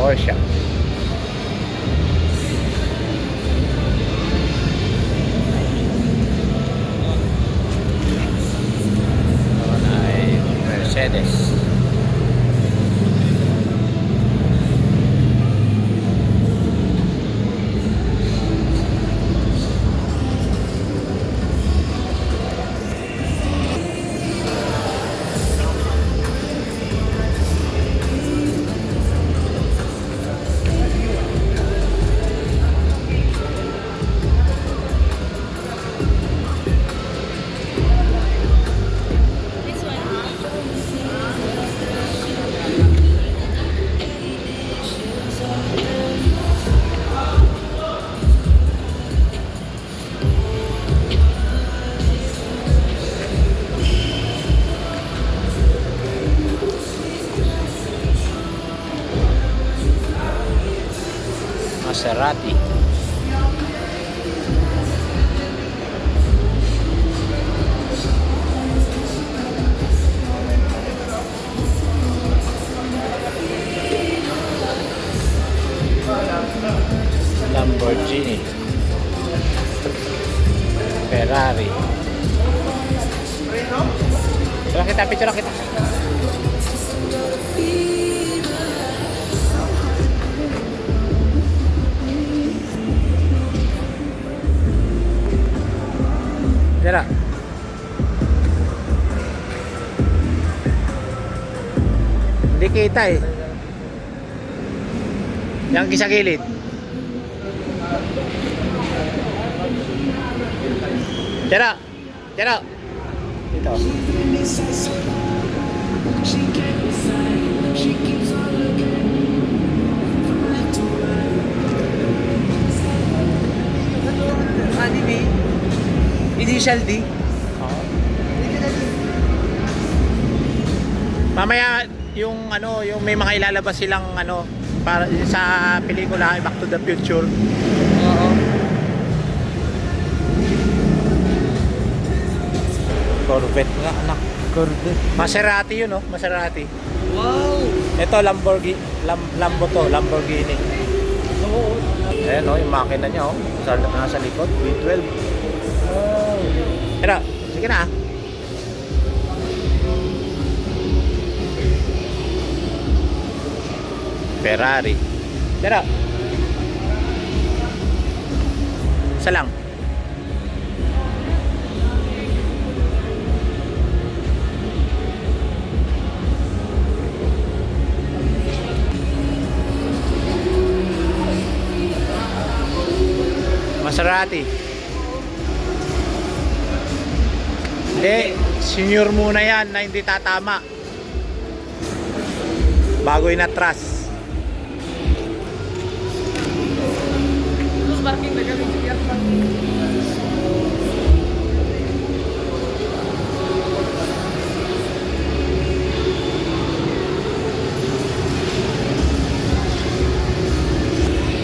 Porsche. Ito ay Mercedes. Maserati. Lamborghini. Ferrari. Picture lang kita. Tara. Hindi kita eh. Yang sa gilid. Tara. Tara. Dito. Initial D. Mamaya yung ano, yung may mga ilalabas silang ano para sa pelikula Back to the Future. Oo. Corvette nga anak. Corvette. Maserati yun, no? Maserati. Wow. Ito Lamborghini, Lambo to, Lamborghini. Oo. Ayan, no, yung makina niya, oh. Nasa likod, V12. Pero, sige na. Ferrari. Pero, isa lang. Maserati. Hindi, senior muna yan na hindi tatama. Bago inatras. Terus parking na kami.